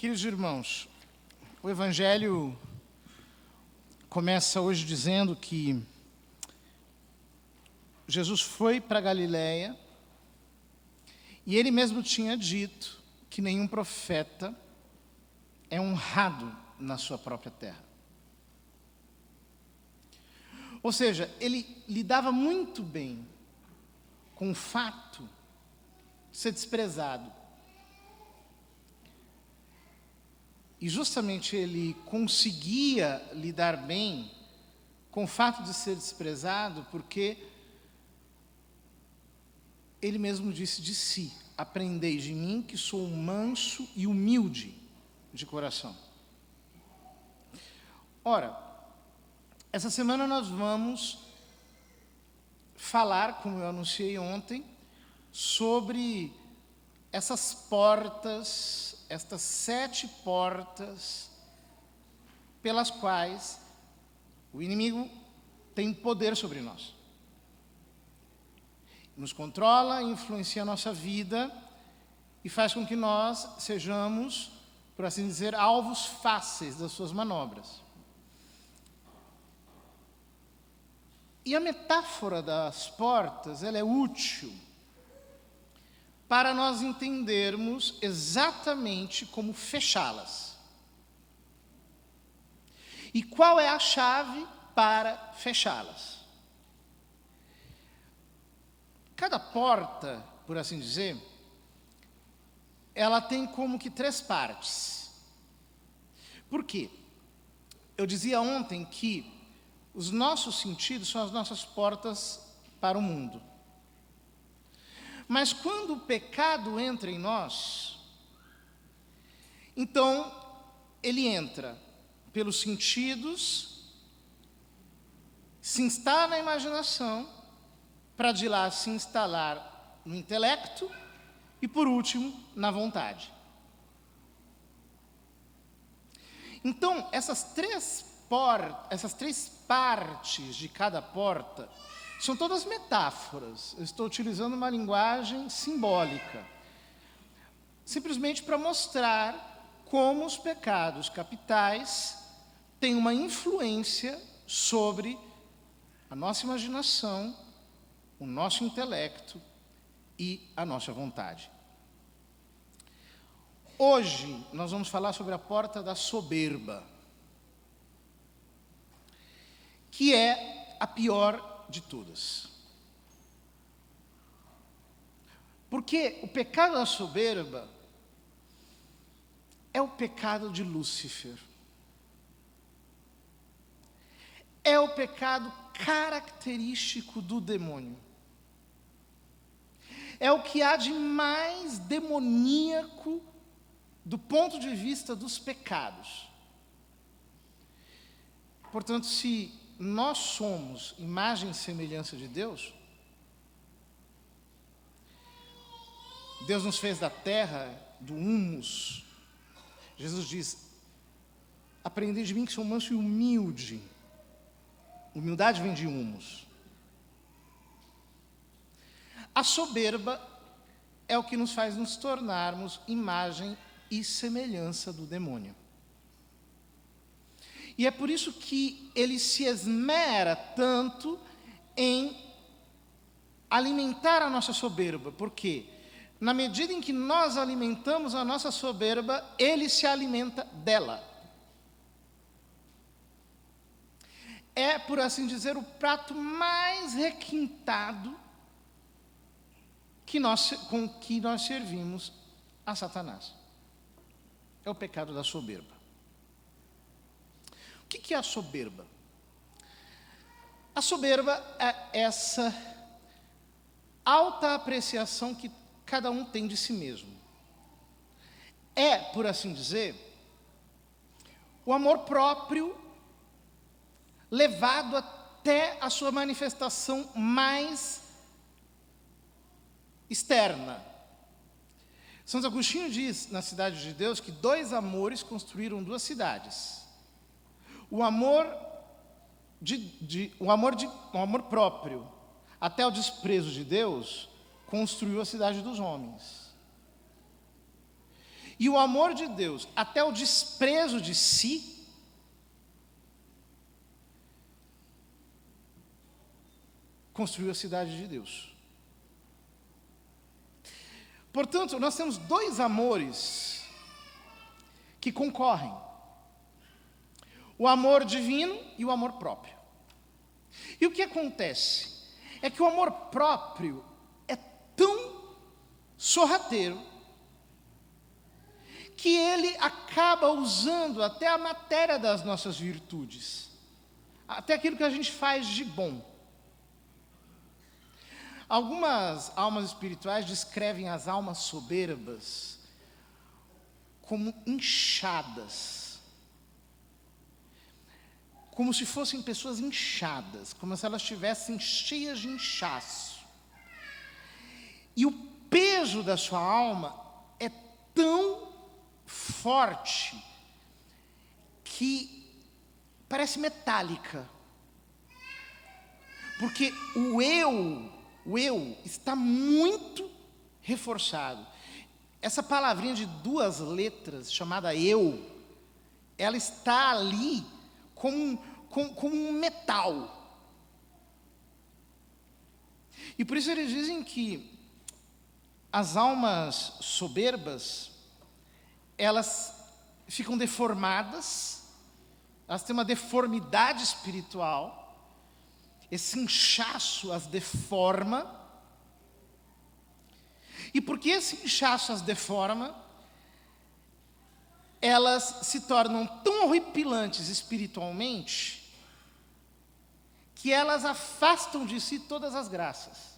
Queridos irmãos, o Evangelho começa hoje dizendo que Jesus foi para Galiléia e ele mesmo tinha dito que nenhum profeta é honrado na sua própria terra. Ou seja, ele lidava muito bem com o fato de ser desprezado. E justamente ele conseguia lidar bem com o fato de ser desprezado, porque ele mesmo disse de si: aprendei de mim que sou manso e humilde de coração. Ora, essa semana nós vamos falar, como eu anunciei ontem, sobre essas portas, estas 7 portas pelas quais o inimigo tem poder sobre nós. Nos controla, influencia a nossa vida e faz com que nós sejamos, por assim dizer, alvos fáceis das suas manobras. E a metáfora das portas, ela é útil para nós entendermos exatamente como fechá-las. E qual é a chave para fechá-las? Cada porta, por assim dizer, ela tem como que 3 partes. Por quê? Eu dizia ontem que os nossos sentidos são as nossas portas para o mundo. Mas quando o pecado entra em nós, então ele entra pelos sentidos, se instala na imaginação, para de lá se instalar no intelecto e, por último, na vontade. Então, essas três partes de cada porta são todas metáforas. Eu estou utilizando uma linguagem simbólica, simplesmente para mostrar como os pecados capitais têm uma influência sobre a nossa imaginação, o nosso intelecto e a nossa vontade. Hoje nós vamos falar sobre a porta da soberba, que é a pior de todas. Porque o pecado da soberba é o pecado de Lúcifer. É o pecado característico do demônio. É o que há de mais demoníaco do ponto de vista dos pecados. Portanto, se nós somos imagem e semelhança de Deus, Deus nos fez da terra, do humus. Jesus diz: aprendei de mim que sou manso e humilde. Humildade vem de humus. A soberba é o que nos faz nos tornarmos imagem e semelhança do demônio. E é por isso que ele se esmera tanto em alimentar a nossa soberba. Porque na medida em que nós alimentamos a nossa soberba, ele se alimenta dela. É, por assim dizer, o prato mais requintado com que nós servimos a Satanás. É o pecado da soberba. O que é a soberba? A soberba é essa alta apreciação que cada um tem de si mesmo. É, por assim dizer, o amor próprio levado até a sua manifestação mais externa. Santo Agostinho diz na Cidade de Deus que 2 amores construíram 2 cidades. O amor próprio até o desprezo de Deus construiu a cidade dos homens. E o amor de Deus, até o desprezo de si, construiu a cidade de Deus. Portanto, nós temos dois amores que concorrem: o amor divino e o amor próprio. E o que acontece é que o amor próprio é tão sorrateiro que ele acaba usando até a matéria das nossas virtudes, até aquilo que a gente faz de bom. Algumas almas espirituais descrevem as almas soberbas como inchadas, como se fossem pessoas inchadas, como se elas estivessem cheias de inchaço. E o peso da sua alma é tão forte que parece metálica, porque o eu está muito reforçado. Essa palavrinha de duas letras, chamada eu, ela está ali como um metal. E por isso eles dizem que as almas soberbas, elas ficam deformadas, elas têm uma deformidade espiritual, esse inchaço as deforma, e porque esse inchaço as deforma, elas se tornam tão horripilantes espiritualmente, que elas afastam de si todas as graças.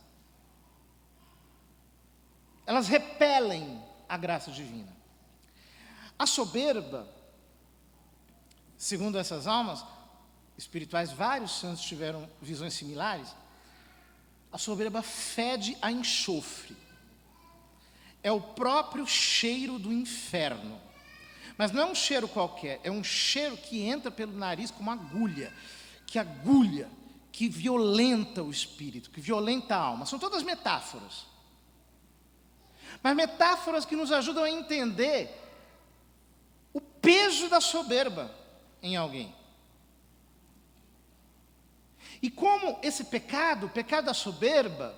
Elas repelem a graça divina. A soberba, segundo essas almas espirituais, vários santos tiveram visões similares, a soberba fede a enxofre. É o próprio cheiro do inferno. Mas não é um cheiro qualquer, é um cheiro que entra pelo nariz como agulha, que violenta o espírito, que violenta a alma. São todas metáforas. Mas metáforas que nos ajudam a entender o peso da soberba em alguém. E como esse pecado, o pecado da soberba,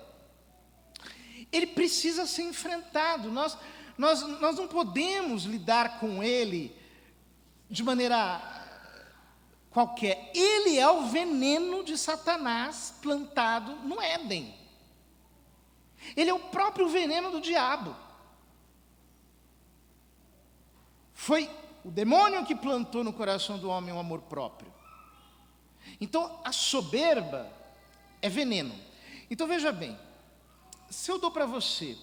ele precisa ser enfrentado. Nós não podemos lidar com ele de maneira qualquer. Ele é o veneno de Satanás plantado no Éden. Ele é o próprio veneno do diabo. Foi o demônio que plantou no coração do homem o amor próprio. Então, a soberba é veneno. Então, veja bem, se eu dou para você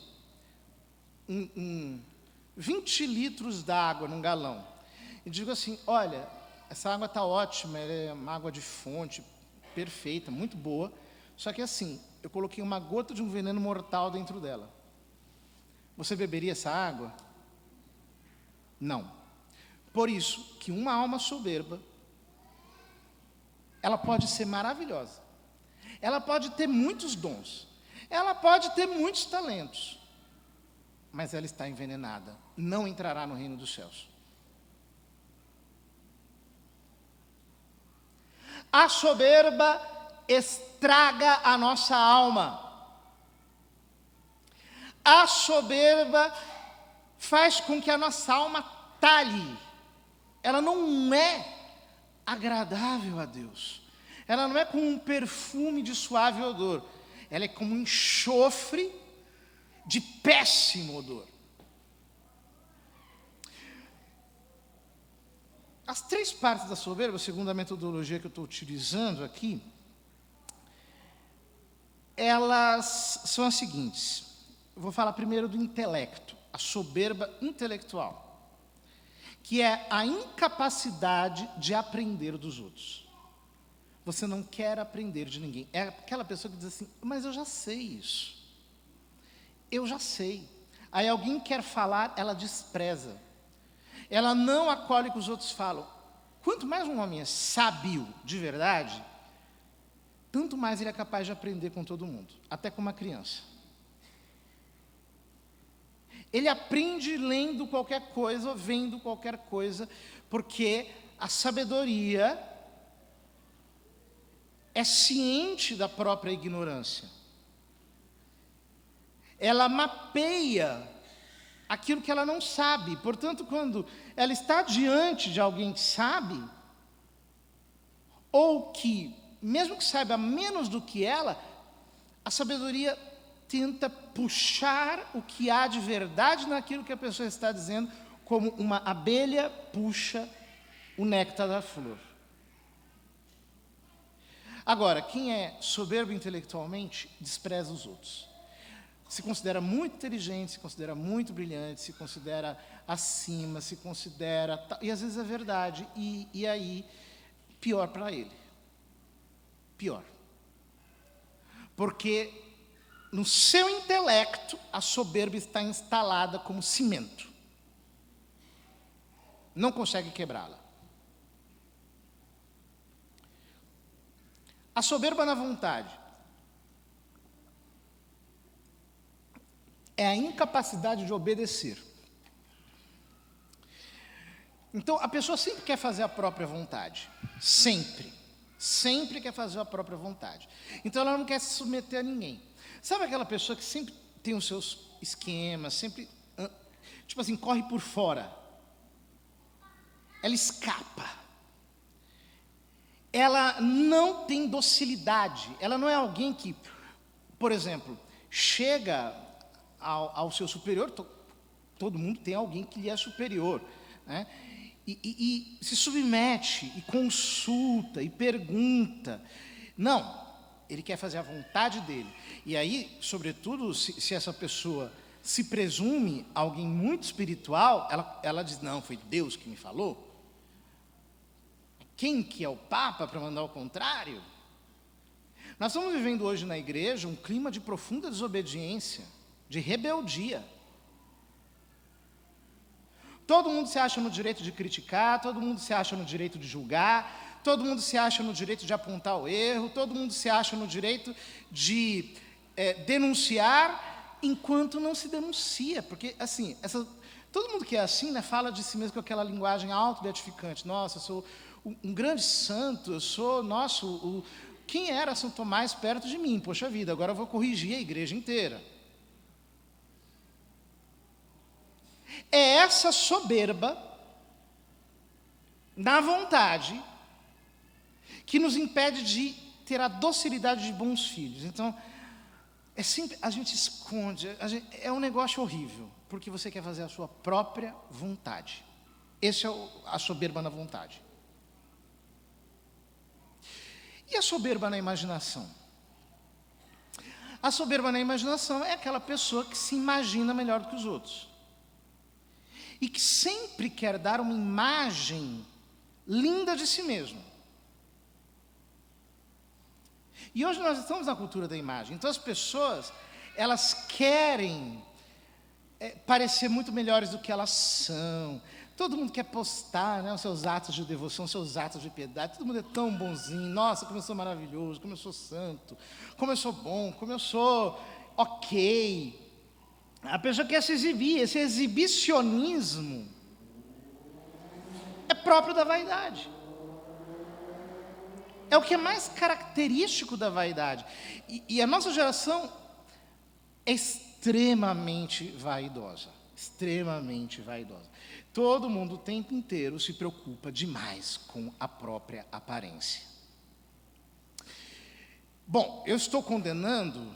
20 litros d'água num galão, e digo assim, olha, essa água está ótima, ela é uma água de fonte, perfeita, muito boa, só que assim, eu coloquei uma gota de um veneno mortal dentro dela. Você beberia essa água? Não. Por isso que uma alma soberba, ela pode ser maravilhosa, ela pode ter muitos dons, ela pode ter muitos talentos, mas ela está envenenada, não entrará no reino dos céus. A soberba estraga a nossa alma. A soberba faz com que a nossa alma talhe. Ela não é agradável a Deus. Ela não é como um perfume de suave odor. Ela é como um enxofre de péssimo odor. As três partes da soberba, segundo a metodologia que eu estou utilizando aqui, elas são as seguintes. Eu vou falar primeiro do intelecto, a soberba intelectual, que é a incapacidade de aprender dos outros. Você não quer aprender de ninguém. É aquela pessoa que diz assim, mas eu já sei isso. Eu já sei. Aí alguém quer falar, ela despreza. Ela não acolhe o que os outros falam. Quanto mais um homem é sábio de verdade, tanto mais ele é capaz de aprender com todo mundo, até com uma criança. Ele aprende lendo qualquer coisa, ou vendo qualquer coisa, porque a sabedoria é ciente da própria ignorância. Ela mapeia aquilo que ela não sabe. Portanto, quando ela está diante de alguém que sabe, ou que, mesmo que saiba menos do que ela, a sabedoria tenta puxar o que há de verdade naquilo que a pessoa está dizendo, como uma abelha puxa o néctar da flor. Agora, quem é soberbo intelectualmente, despreza os outros. Se considera muito inteligente, se considera muito brilhante, se considera acima, se considera... E às vezes é verdade, e aí, pior para ele. Pior. Porque no seu intelecto, a soberba está instalada como cimento. Não consegue quebrá-la. A soberba na vontade é a incapacidade de obedecer. Então, a pessoa sempre quer fazer a própria vontade. Sempre. Sempre quer fazer a própria vontade. Então, ela não quer se submeter a ninguém. Sabe aquela pessoa que sempre tem os seus esquemas, sempre, tipo assim, corre por fora? Ela escapa. Ela não tem docilidade. Ela não é alguém que, por exemplo, chega ao seu superior, todo mundo tem alguém que lhe é superior, né? E se submete, e consulta, e pergunta. Não, ele quer fazer a vontade dele. E aí, sobretudo, se essa pessoa se presume alguém muito espiritual, ela diz, não, foi Deus que me falou. Quem que é o Papa para mandar o contrário? Nós estamos vivendo hoje na igreja um clima de profunda desobediência, de rebeldia. Todo mundo se acha no direito de criticar, todo mundo se acha no direito de julgar, todo mundo se acha no direito de apontar o erro, todo mundo se acha no direito de denunciar, enquanto não se denuncia. Porque, assim, todo mundo que é assim, né, fala de si mesmo com aquela linguagem autobeatificante. Nossa, eu sou um grande santo, eu sou, nossa, quem era São Tomás perto de mim? Poxa vida, agora eu vou corrigir a igreja inteira. É essa soberba na vontade que nos impede de ter a docilidade de bons filhos. Então, a gente esconde, é um negócio horrível, porque você quer fazer a sua própria vontade. Esse é a soberba na vontade. E a soberba na imaginação? A soberba na imaginação é aquela pessoa que se imagina melhor do que os outros. E que sempre quer dar uma imagem linda de si mesmo. E hoje nós estamos na cultura da imagem. Então as pessoas, elas querem parecer muito melhores do que elas são. Todo mundo quer postar, né, os seus atos de devoção, os seus atos de piedade. Todo mundo é tão bonzinho. Nossa, como eu sou maravilhoso, como eu sou santo, como eu sou bom, como eu sou ok. A pessoa quer se exibir. Esse exibicionismo é próprio da vaidade. É o que é mais característico da vaidade. E a nossa geração é extremamente vaidosa. Extremamente vaidosa. Todo mundo o tempo inteiro se preocupa demais com a própria aparência. Bom, eu estou condenando,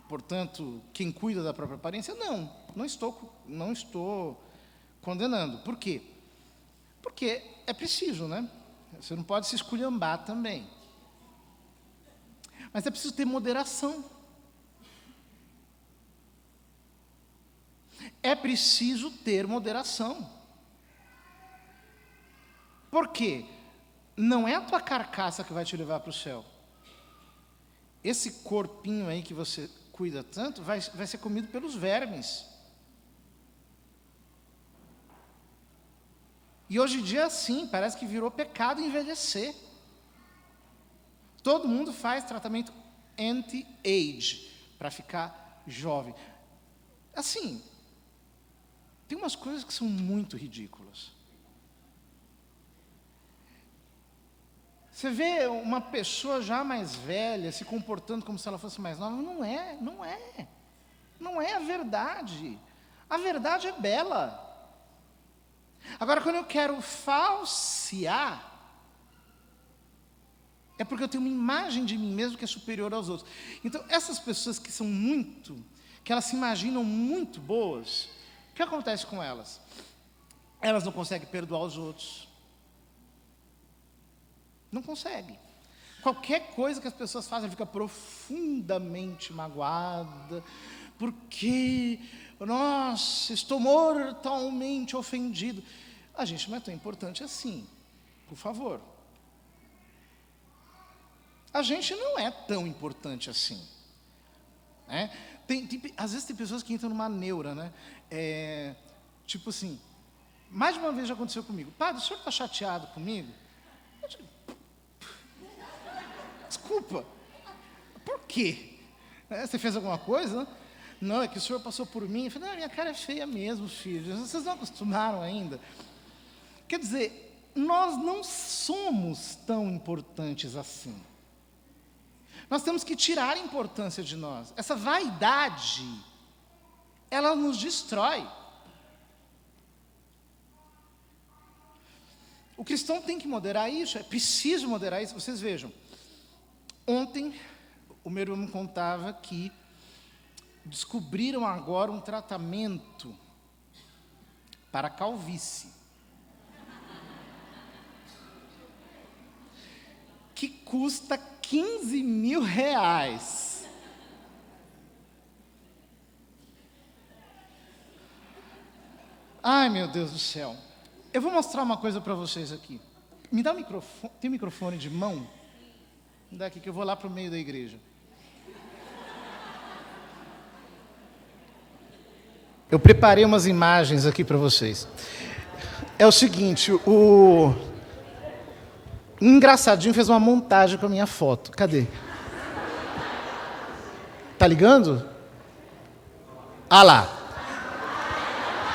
portanto, quem cuida da própria aparência? Não estou condenando. Por quê? Porque é preciso, né? Você não pode se esculhambar também. Mas é preciso ter moderação. É preciso ter moderação. Por quê? Não é a tua carcaça que vai te levar para o céu. Esse corpinho aí que você cuida tanto vai ser comido pelos vermes. E hoje em dia, sim, parece que virou pecado envelhecer. Todo mundo faz tratamento anti-age, para ficar jovem. Assim, tem umas coisas que são muito ridículas. Você vê uma pessoa já mais velha se comportando como se ela fosse mais nova. Não é. Não é a verdade. A verdade é bela. Agora, quando eu quero falsear, é porque eu tenho uma imagem de mim mesmo que é superior aos outros. Então, essas pessoas que elas se imaginam muito boas, o que acontece com elas? Elas não conseguem perdoar os outros. Não consegue. Qualquer coisa que as pessoas fazem fica profundamente magoada, porque, nossa, estou mortalmente ofendido. A gente não é tão importante assim, por favor. A gente não é tão importante assim. Né? Às vezes tem pessoas que entram numa neura, né? Tipo assim, mais de uma vez já aconteceu comigo. Padre, o senhor está chateado comigo? Desculpa, por quê? Você fez alguma coisa? Não, é que o senhor passou por mim. Eu falei, não, minha cara é feia mesmo, filho. Vocês não acostumaram ainda. Quer dizer, nós não somos tão importantes assim. Nós temos que tirar a importância de nós. Essa vaidade, ela nos destrói. O cristão tem que moderar isso, é preciso moderar isso. Vocês vejam, ontem o meu irmão me contava que descobriram agora um tratamento para calvície, que custa R$15.000. Ai, meu Deus do céu. Eu vou mostrar uma coisa para vocês aqui. Me dá o microfone. Tem microfone de mão? Me dá aqui que eu vou lá para o meio da igreja. Eu preparei umas imagens aqui para vocês. É o seguinte, o engraçadinho fez uma montagem com a minha foto. Cadê? Tá ligando? Ah lá.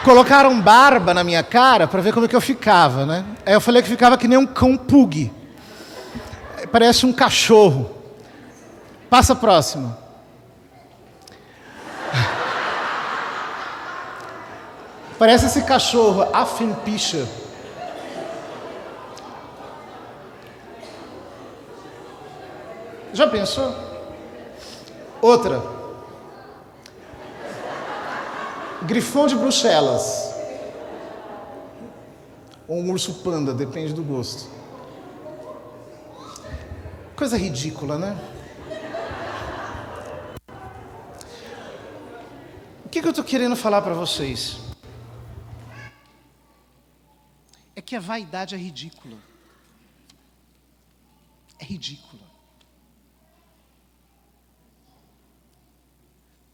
Colocaram barba na minha cara para ver como é que eu ficava, né? Aí eu falei que ficava que nem um cão pug. Parece um cachorro. Passa a próxima. Parece esse cachorro, Affenpinscher. Já pensou? Outra. Grifão de Bruxelas. Ou um urso panda, depende do gosto. Coisa ridícula, né? O que eu estou querendo falar para vocês? É que a vaidade é ridícula. É ridícula.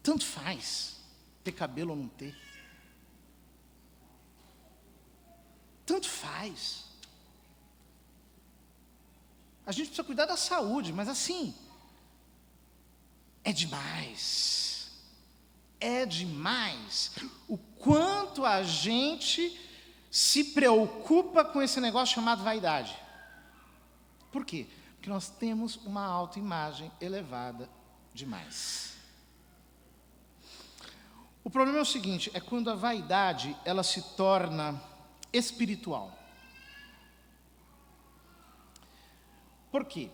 Tanto faz ter cabelo ou não ter. Tanto faz. A gente precisa cuidar da saúde, mas assim, é demais. É demais. O quanto a gente se preocupa com esse negócio chamado vaidade. Por quê? Porque nós temos uma autoimagem elevada demais. O problema é o seguinte, é quando a vaidade, ela se torna espiritual. Por quê?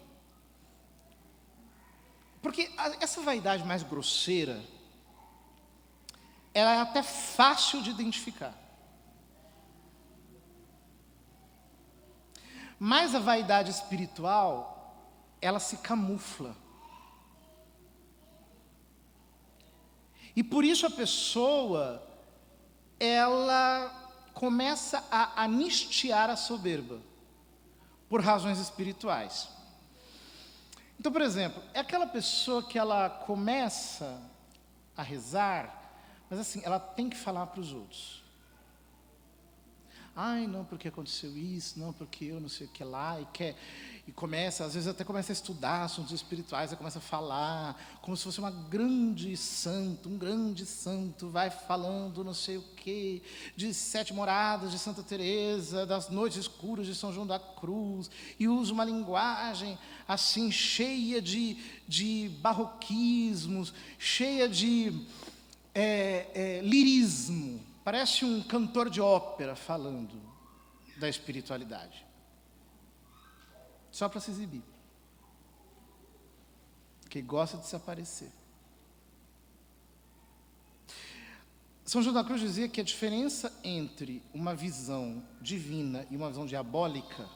Porque essa vaidade mais grosseira, ela é até fácil de identificar. Mas a vaidade espiritual, ela se camufla. E por isso a pessoa, ela começa a anistiar a soberba, por razões espirituais. Então, por exemplo, é aquela pessoa que ela começa a rezar, mas assim, ela tem que falar para os outros. Ai, não, porque aconteceu isso, não, porque eu não sei o que lá, e começa, às vezes até começa a estudar assuntos espirituais, aí começa a falar, como se fosse um grande santo, vai falando não sei o que, de 7 moradas de Santa Teresa, das noites escuras de São João da Cruz, e usa uma linguagem assim, cheia de barroquismos, cheia de lirismo. Parece um cantor de ópera falando da espiritualidade. Só para se exibir. Porque gosta de se aparecer. São João da Cruz dizia que a diferença entre uma visão divina e uma visão diabólica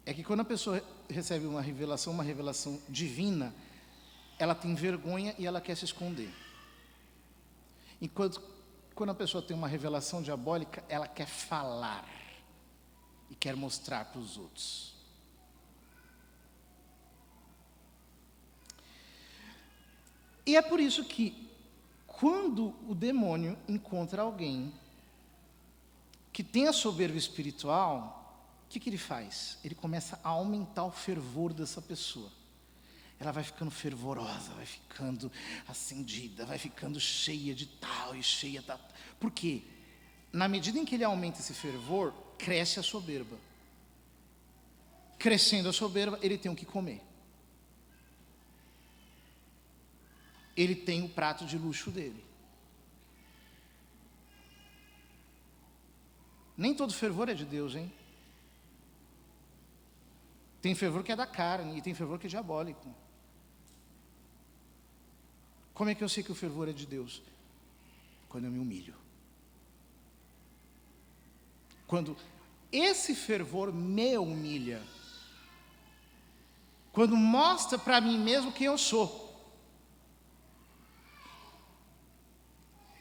é que quando a pessoa recebe uma revelação divina, ela tem vergonha e ela quer se esconder. Enquanto quando a pessoa tem uma revelação diabólica, ela quer falar e quer mostrar para os outros. E é por isso que, quando o demônio encontra alguém que tem a soberba espiritual, o que ele faz? Ele começa a aumentar o fervor dessa pessoa. Ela vai ficando fervorosa, vai ficando acendida, vai ficando cheia de tal e cheia da... Por quê? Na medida em que ele aumenta esse fervor, cresce a soberba. Crescendo a soberba, ele tem o que comer. Ele tem o prato de luxo dele. Nem todo fervor é de Deus, hein? Tem fervor que é da carne e tem fervor que é diabólico. Como é que eu sei que o fervor é de Deus? Quando eu me humilho. Quando esse fervor me humilha. Quando mostra para mim mesmo quem eu sou.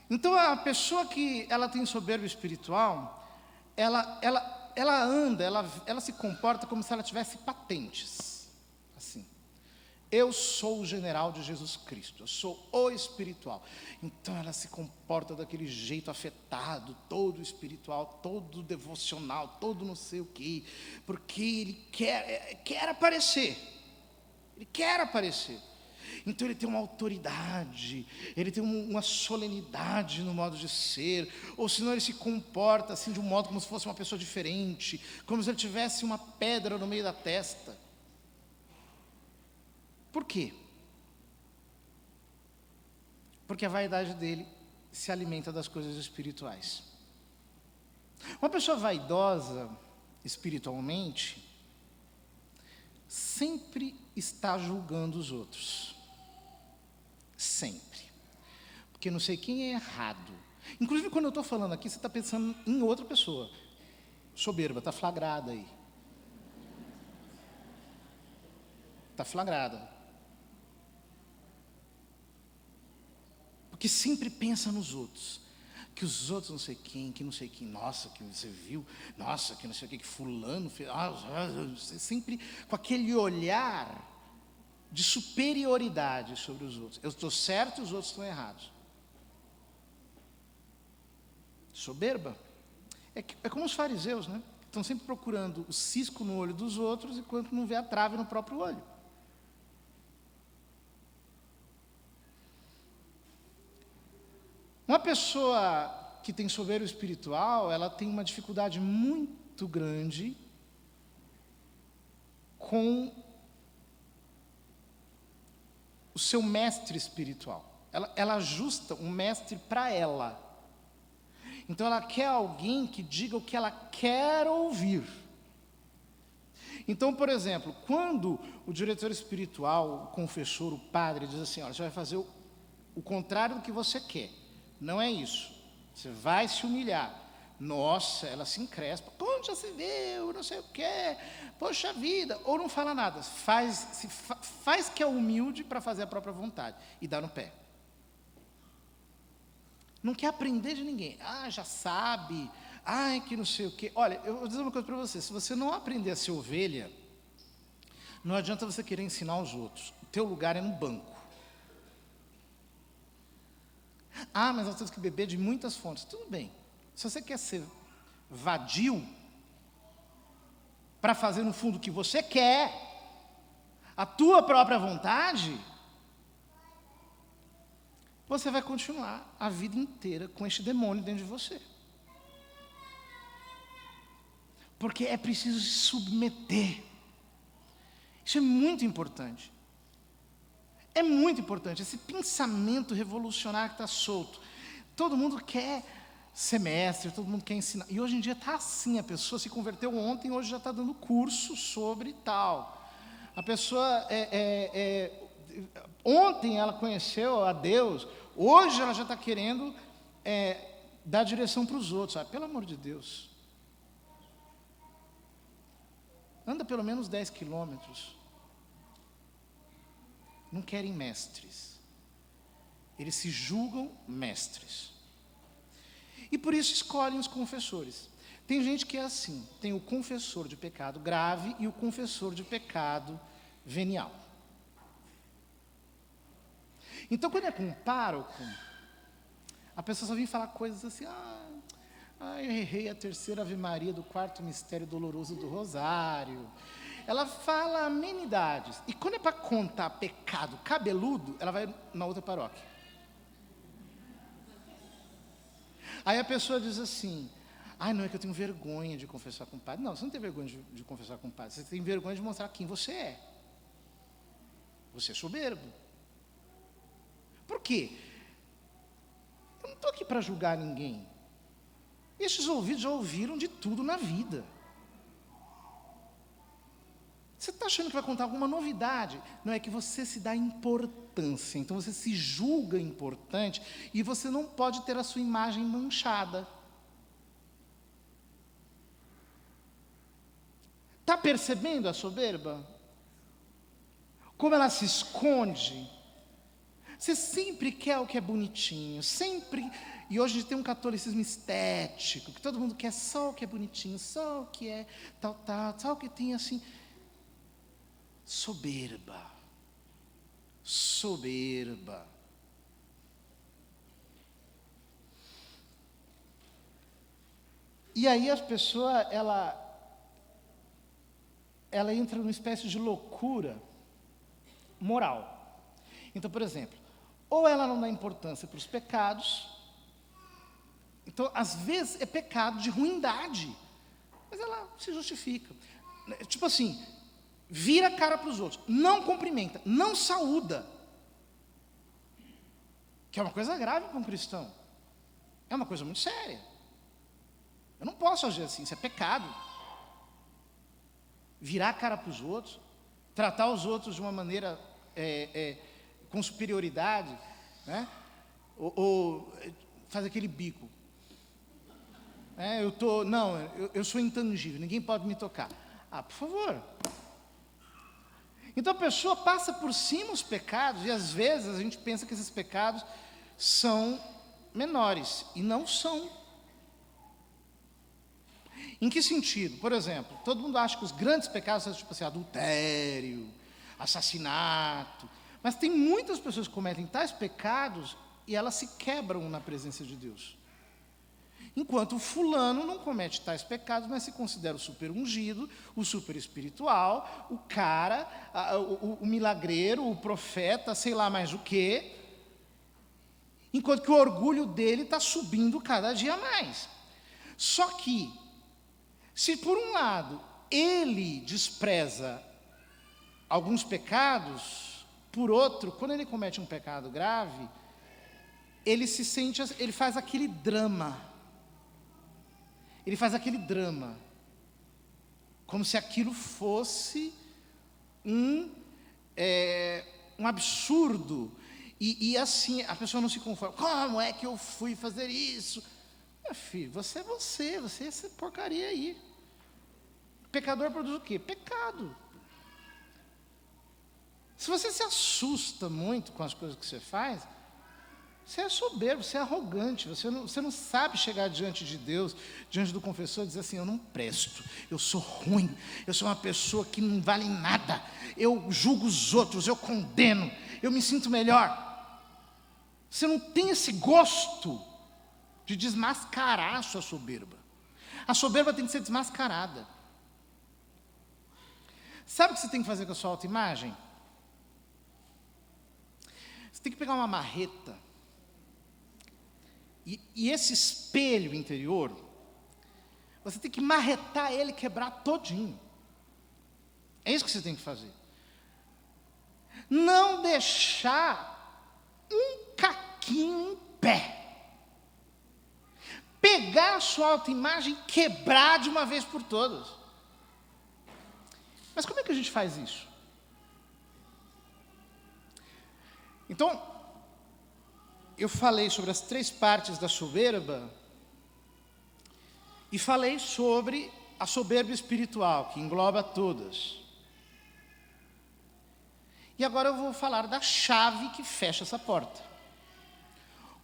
Então, a pessoa que ela tem soberba espiritual, ela anda, ela se comporta como se ela tivesse patentes. Assim. Eu sou o general de Jesus Cristo, eu sou o espiritual. Então ela se comporta daquele jeito afetado, todo espiritual, todo devocional, todo não sei o quê, porque ele quer aparecer. Ele quer aparecer. Então ele tem uma autoridade, ele tem uma solenidade no modo de ser, ou senão ele se comporta assim de um modo como se fosse uma pessoa diferente, como se ele tivesse uma pedra no meio da testa. Por quê? Porque a vaidade dele se alimenta das coisas espirituais. Uma pessoa vaidosa espiritualmente sempre está julgando os outros. Sempre. Porque não sei quem é errado. Inclusive, quando eu estou falando aqui, você está pensando em outra pessoa. Soberba, está flagrada aí. Está flagrada. Porque sempre pensa nos outros. Que os outros não sei quem, nossa, que você viu, nossa, que não sei o que fulano fez. Sempre com aquele olhar de superioridade sobre os outros. Eu estou certo e os outros estão errados. Soberba. É como os fariseus, né? Estão sempre procurando o cisco no olho dos outros, enquanto não vê a trave no próprio olho. Uma pessoa que tem soberba espiritual, ela tem uma dificuldade muito grande com o seu mestre espiritual. Ela ajusta um mestre para ela. Então ela quer alguém que diga o que ela quer ouvir. Então, por exemplo, quando o diretor espiritual, o confessor, o padre diz assim, olha, você vai fazer o contrário do que você quer. Não é isso. Você vai se humilhar. Nossa, ela se encrespa. Onde já se viu, não sei o quê. Poxa vida. Ou não fala nada. Faz que é humilde para fazer a própria vontade. E dá no pé. Não quer aprender de ninguém. Ah, já sabe. Ai, que não sei o quê. Olha, eu vou dizer uma coisa para você. Se você não aprender a ser ovelha, não adianta você querer ensinar os outros. O teu lugar é no banco. Ah, mas nós temos que beber de muitas fontes. Tudo bem. Se você quer ser vadio, para fazer no fundo o que você quer, a tua própria vontade, você vai continuar a vida inteira com este demônio dentro de você. Porque é preciso se submeter. Isso é muito importante. É muito importante. Esse pensamento revolucionário que está solto. Todo mundo quer ser mestre, todo mundo quer ensinar. E hoje em dia está assim, a pessoa se converteu ontem, hoje já está dando curso sobre tal. A pessoa, ontem ela conheceu a Deus, hoje ela já está querendo dar direção para os outros. Pelo amor de Deus. Anda pelo menos 10 quilômetros. Não querem mestres. Eles se julgam mestres. E por isso escolhem os confessores. Tem gente que é assim, tem o confessor de pecado grave e o confessor de pecado venial. Então, quando é com um pároco, a pessoa só vem falar coisas assim, eu errei a terceira Ave Maria do quarto mistério doloroso do Rosário. Ela fala amenidades. E quando é para contar pecado cabeludo, ela vai na outra paróquia. Aí a pessoa diz assim, não, é que eu tenho vergonha de confessar com o padre. Não, você não tem vergonha de confessar com o padre. Você tem vergonha de mostrar quem você é. Você é soberbo. Por quê? Eu não estou aqui para julgar ninguém. Estes ouvidos já ouviram de tudo na vida. Você está achando que vai contar alguma novidade? Não, é que você se dá importância. Então você se julga importante e você não pode ter a sua imagem manchada. Está percebendo a soberba? Como ela se esconde? Você sempre quer o que é bonitinho, sempre. E hoje tem um catolicismo estético, que todo mundo quer só o que é bonitinho, só o que é tal, só o que tem assim. Soberba. Soberba. E aí a pessoa, ela entra numa espécie de loucura moral. Então, por exemplo, ou ela não dá importância para os pecados, então, às vezes, é pecado de ruindade, mas ela se justifica. Tipo assim, vira a cara para os outros, não cumprimenta, não saúda, que é uma coisa grave para um cristão, é uma coisa muito séria. Eu não posso agir assim, isso é pecado. Virar a cara para os outros, tratar os outros de uma maneira com superioridade, né? ou faz aquele bico. Eu sou intangível, ninguém pode me tocar. Por favor. Então a pessoa passa por cima os pecados, e às vezes a gente pensa que esses pecados são menores, e não são. Em que sentido? Por exemplo, todo mundo acha que os grandes pecados são tipo assim, adultério, assassinato, mas tem muitas pessoas que cometem tais pecados e elas se quebram na presença de Deus. Enquanto o fulano não comete tais pecados, mas se considera o super ungido, o super espiritual, o cara, o milagreiro, o profeta, sei lá mais o quê, enquanto que o orgulho dele está subindo cada dia mais. Só que, se por um lado ele despreza alguns pecados, por outro, quando ele comete um pecado grave, ele se sente, ele faz aquele drama. Ele faz aquele drama, como se aquilo fosse um absurdo. E assim, a pessoa não se conforma. Como é que eu fui fazer isso? Meu filho, você é essa porcaria aí. Pecador produz o quê? Pecado. Se você se assusta muito com as coisas que você faz, você é soberbo, você é arrogante, você não sabe chegar diante de Deus, diante do confessor e dizer assim, eu não presto, eu sou ruim, eu sou uma pessoa que não vale nada, eu julgo os outros, eu condeno, eu me sinto melhor. Você não tem esse gosto de desmascarar a sua soberba. A soberba tem que ser desmascarada. Sabe o que você tem que fazer com a sua autoimagem? Você tem que pegar uma marreta e esse espelho interior, você tem que marretar ele, quebrar todinho. É isso que você tem que fazer. Não deixar um caquinho em pé. Pegar a sua autoimagem e quebrar de uma vez por todas. Mas como é que a gente faz isso? Então, eu falei sobre as 3 partes da soberba e falei sobre a soberba espiritual, que engloba todas. E agora eu vou falar da chave que fecha essa porta.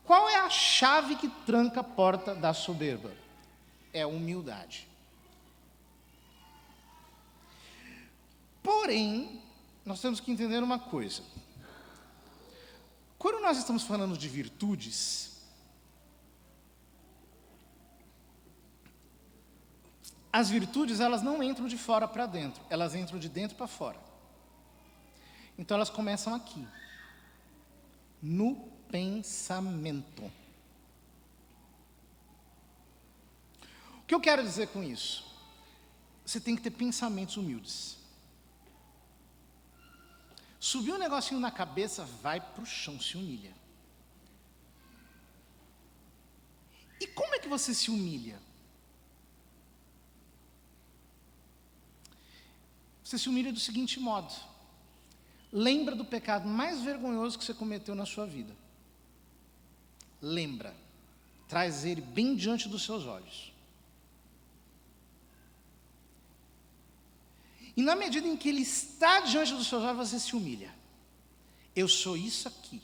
Qual é a chave que tranca a porta da soberba? É a humildade. Porém, nós temos que entender uma coisa. Quando nós estamos falando de virtudes, as virtudes, elas não entram de fora para dentro, elas entram de dentro para fora. Então elas começam aqui, no pensamento. O que eu quero dizer com isso? Você tem que ter pensamentos humildes. Subiu um negocinho na cabeça, vai para o chão, se humilha. E como é que você se humilha? Você se humilha do seguinte modo: lembra do pecado mais vergonhoso que você cometeu na sua vida. Lembra. Traz ele bem diante dos seus olhos. E na medida em que ele está diante dos seus olhos, você se humilha. Eu sou isso aqui.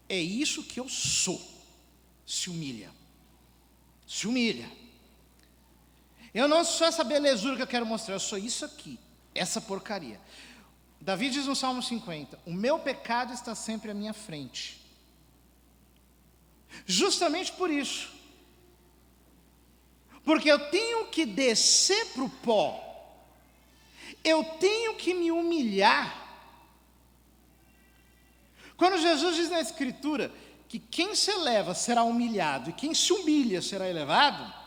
É isso que eu sou. Se humilha. Se humilha. Eu não sou essa belezura que eu quero mostrar, eu sou isso aqui. Essa porcaria. Davi diz no Salmo 50, o meu pecado está sempre à minha frente. Justamente por isso. Porque eu tenho que descer para o pó. Eu tenho que me humilhar. Quando Jesus diz na Escritura que quem se eleva será humilhado e quem se humilha será elevado,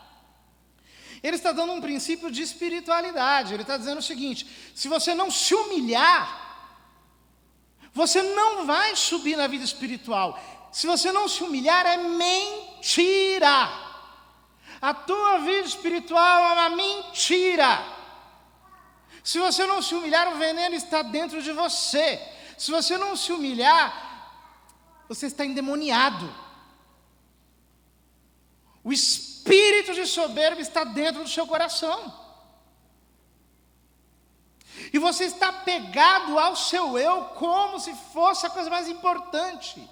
ele está dando um princípio de espiritualidade. Ele está dizendo o seguinte: se você não se humilhar, você não vai subir na vida espiritual. Se você não se humilhar, é mentira. A tua vida espiritual é uma mentira. Se você não se humilhar, o veneno está dentro de você. Se você não se humilhar, você está endemoniado. O espírito de soberba está dentro do seu coração. E você está apegado ao seu eu como se fosse a coisa mais importante.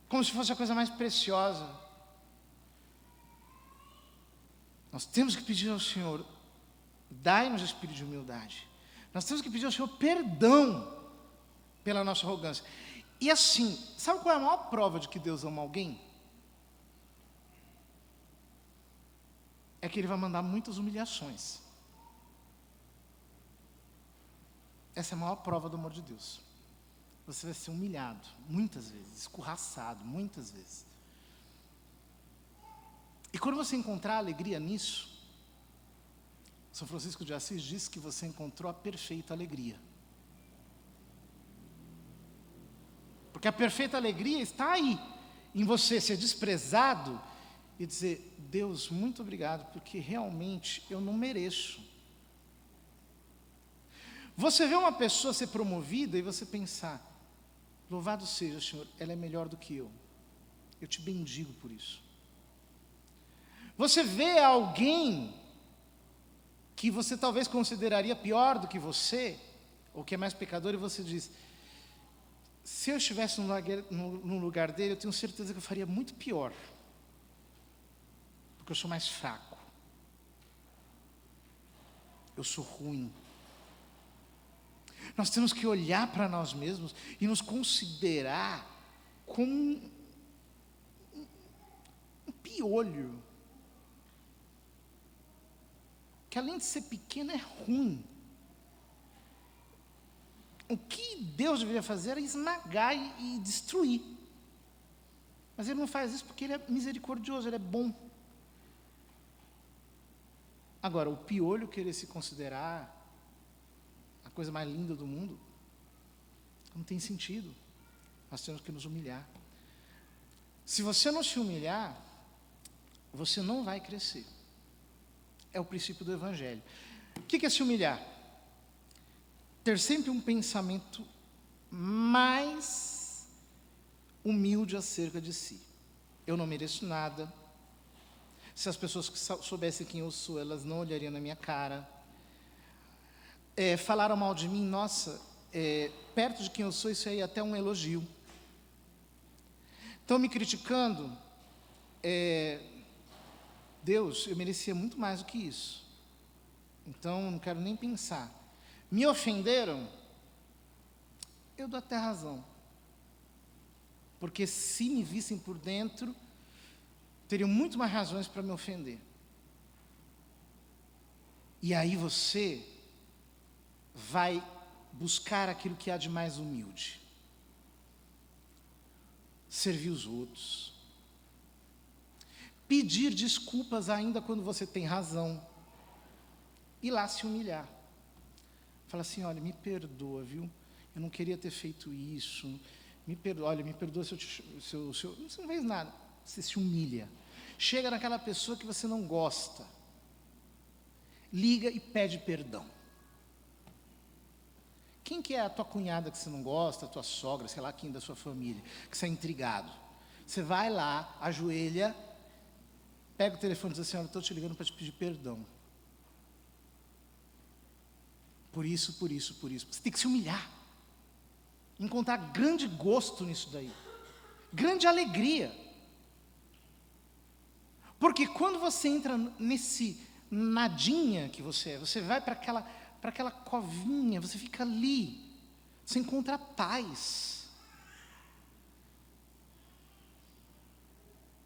Como se fosse a coisa mais preciosa. Nós temos que pedir ao Senhor, dai-nos espírito de humildade. Nós temos que pedir ao Senhor perdão pela nossa arrogância. E assim, sabe qual é a maior prova de que Deus ama alguém? É que Ele vai mandar muitas humilhações. Essa é a maior prova do amor de Deus. Você vai ser humilhado, muitas vezes, escorraçado, muitas vezes. E quando você encontrar alegria nisso, São Francisco de Assis diz que você encontrou a perfeita alegria. Porque a perfeita alegria está aí, em você ser desprezado e dizer, Deus, muito obrigado, porque realmente eu não mereço. Você vê uma pessoa ser promovida e você pensar, louvado seja, Senhor, ela é melhor do que eu. Eu te bendigo por isso. Você vê alguém que você talvez consideraria pior do que você, ou que é mais pecador, e você diz, se eu estivesse no lugar dele, eu tenho certeza que eu faria muito pior, porque eu sou mais fraco, eu sou ruim. Nós temos que olhar para nós mesmos e nos considerar como um piolho, que além de ser pequeno, é ruim. O que Deus deveria fazer era esmagar e destruir. Mas Ele não faz isso porque Ele é misericordioso, Ele é bom. Agora, o piolho querer se considerar a coisa mais linda do mundo, não tem sentido. Nós temos que nos humilhar. Se você não se humilhar, você não vai crescer. É o princípio do Evangelho. O que é se humilhar? Ter sempre um pensamento mais humilde acerca de si. Eu não mereço nada. Se as pessoas que soubessem quem eu sou, elas não olhariam na minha cara. Falaram mal de mim, nossa, perto de quem eu sou, isso aí é até um elogio. Estão me criticando, Deus, eu merecia muito mais do que isso. Então, não quero nem pensar. Me ofenderam, eu dou até razão. Porque se me vissem por dentro, teriam muito mais razões para me ofender. E aí você vai buscar aquilo que há de mais humilde. Servir os outros. Pedir desculpas ainda quando você tem razão. Ir lá se humilhar. Fala assim, olha, me perdoa, viu? Eu não queria ter feito isso. Me perdoa, olha, me perdoa se eu... Você não fez nada. Você se humilha. Chega naquela pessoa que você não gosta. Liga e pede perdão. Quem que é a tua cunhada que você não gosta, a tua sogra, sei lá quem da sua família, que você é intrigado? Você vai lá, ajoelha, pega o telefone e diz assim, olha, eu estou te ligando para te pedir perdão. Por isso. Você tem que se humilhar. Encontrar grande gosto nisso daí. Grande alegria. Porque quando você entra nesse nadinha que você é, você vai para aquela covinha, você fica ali, você encontra paz.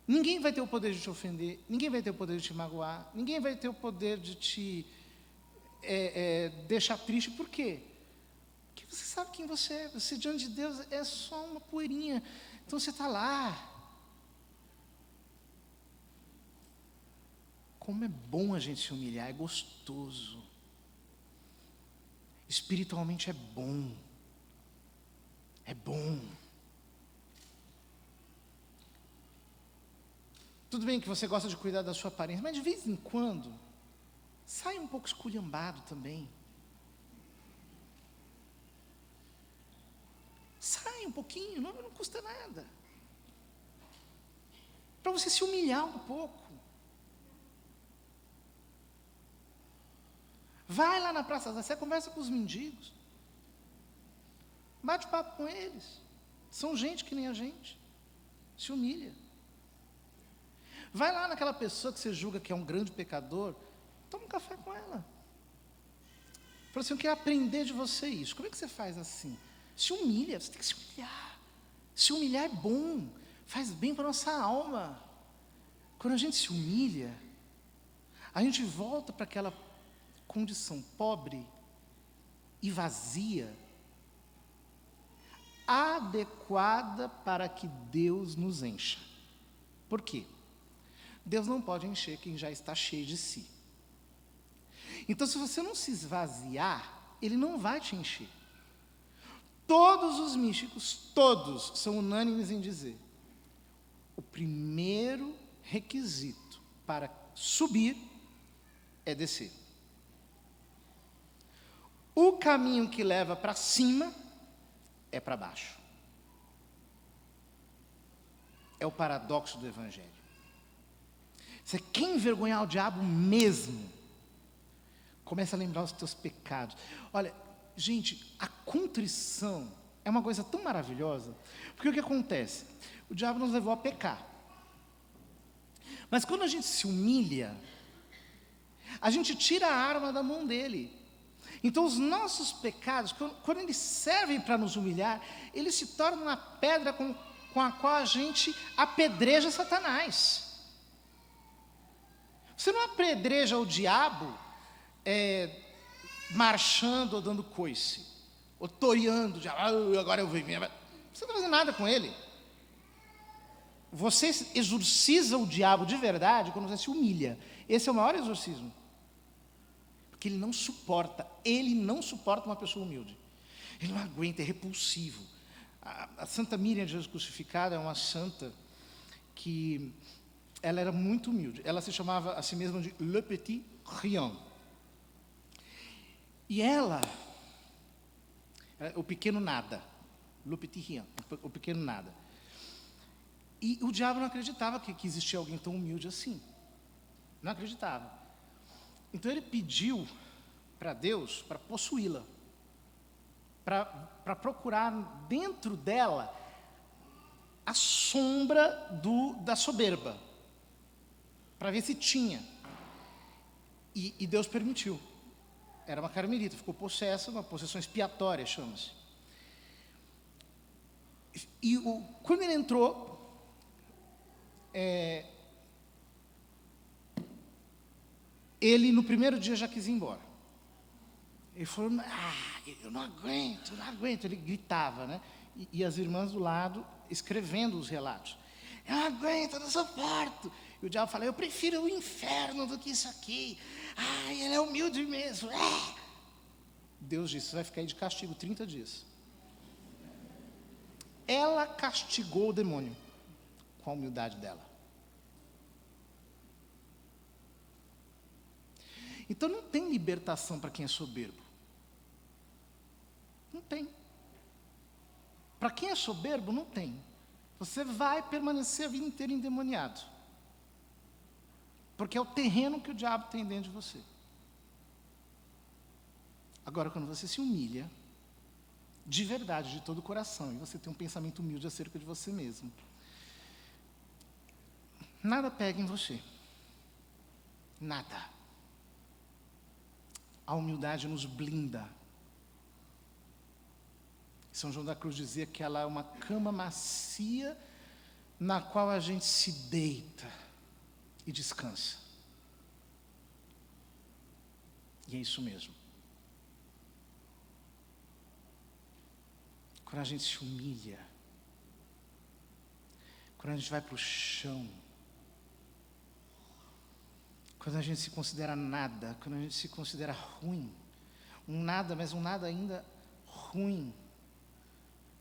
Ninguém vai ter o poder de te ofender, ninguém vai ter o poder de te magoar, ninguém vai ter o poder de te deixar triste. Por quê? Porque você sabe quem você é. Você diante de Deus é só uma poeirinha. Então você está lá. Como é bom a gente se humilhar, é gostoso. Espiritualmente é bom. É bom. Tudo bem que você gosta de cuidar da sua aparência, mas de vez em quando, sai um pouco esculhambado também. Sai um pouquinho, não custa nada. Para você se humilhar um pouco. Vai lá na Praça da Sé, conversa com os mendigos. Bate papo com eles. São gente que nem a gente. Se humilha. Vai lá naquela pessoa que você julga que é um grande pecador, toma um café com ela. Fala assim, eu quero aprender de você isso. Como é que você faz assim? Se humilha, você tem que se humilhar. Se humilhar é bom, faz bem para a nossa alma. Quando a gente se humilha, a gente volta para aquela condição pobre e vazia, adequada para que Deus nos encha. Por quê? Deus não pode encher quem já está cheio de si. Então, se você não se esvaziar, Ele não vai te encher. Todos os místicos, todos, são unânimes em dizer: o primeiro requisito para subir é descer. O caminho que leva para cima é para baixo. É o paradoxo do Evangelho. Você quer envergonhar o diabo mesmo? Começa a lembrar os teus pecados. Olha, gente, a contrição é uma coisa tão maravilhosa, porque o que acontece? O diabo nos levou a pecar. Mas quando a gente se humilha, a gente tira a arma da mão dele. Então os nossos pecados, quando eles servem para nos humilhar, eles se tornam a pedra com a qual a gente apedreja Satanás. Você não apedreja o diabo marchando ou dando coice, ou toreando o diabo, agora eu vou vir. Você não está fazendo nada com ele. Você exorciza o diabo de verdade quando você se humilha. Esse é o maior exorcismo. Porque ele não suporta uma pessoa humilde. Ele não aguenta, é repulsivo. A Santa Miriam de Jesus Crucificada é uma santa que ela era muito humilde. Ela se chamava a si mesma de Le Petit Rien. E ela, o pequeno nada, Le Petit Rien, o pequeno nada. E o diabo não acreditava que existia alguém tão humilde assim. Não acreditava. Então ele pediu para Deus para possuí-la, para procurar dentro dela a sombra da soberba, para ver se tinha. E Deus permitiu. Era uma carmelita, ficou possessa, uma possessão expiatória, chama-se. E quando ele entrou, ele no primeiro dia já quis ir embora. Ele falou, eu não aguento. Ele gritava, né? E as irmãs do lado escrevendo os relatos. Eu não aguento, eu não suporto. E o diabo fala, eu prefiro o inferno do que isso aqui. Ele é humilde mesmo. Deus disse, você vai ficar aí de castigo 30 dias. Ela castigou o demônio com a humildade dela. Então não tem libertação para quem é soberbo. Não tem. Para quem é soberbo, não tem. Você vai permanecer a vida inteira endemoniado. Porque é o terreno que o diabo tem dentro de você. Agora, quando você se humilha, de verdade, de todo o coração, e você tem um pensamento humilde acerca de você mesmo, nada pega em você. Nada. A humildade nos blinda. São João da Cruz dizia que ela é uma cama macia na qual a gente se deita e descansa. E é isso mesmo. Quando a gente se humilha, quando a gente vai para o chão, quando a gente se considera nada, quando a gente se considera ruim, um nada, mas um nada ainda ruim,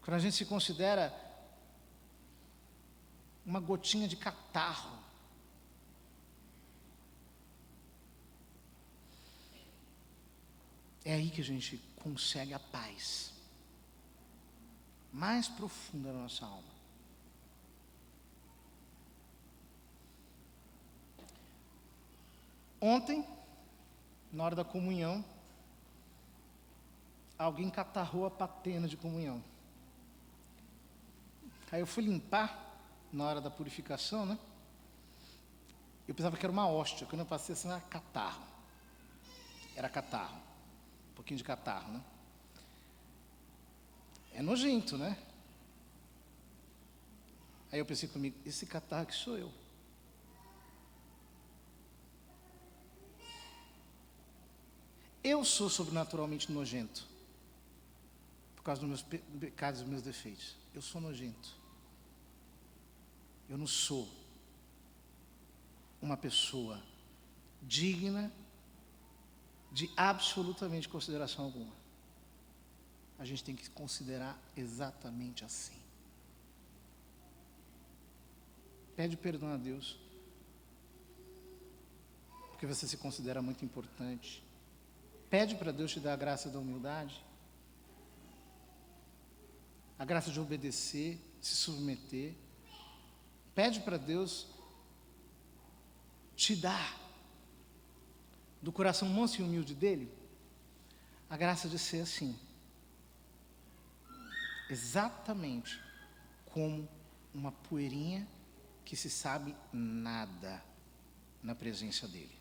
quando a gente se considera uma gotinha de catarro, é aí que a gente consegue a paz mais profunda da nossa alma. Ontem, na hora da comunhão, alguém catarrou a patena de comunhão. Aí eu fui limpar, na hora da purificação, né? Eu pensava que era uma hóstia. Quando eu passei assim, era catarro. Era catarro. Um pouquinho de catarro, né? É nojento, né? Aí eu pensei comigo, esse catarro que sou eu. Eu sou sobrenaturalmente nojento. Por causa dos meus pecados e dos meus defeitos. Eu sou nojento. Eu não sou uma pessoa digna de absolutamente consideração alguma. A gente tem que considerar exatamente assim. Pede perdão a Deus, porque você se considera muito importante. Pede para Deus te dar a graça da humildade, a graça de obedecer, se submeter. Pede para Deus te dar, do coração manso e humilde dele, a graça de ser assim. Exatamente como uma poeirinha que se sabe nada na presença dele.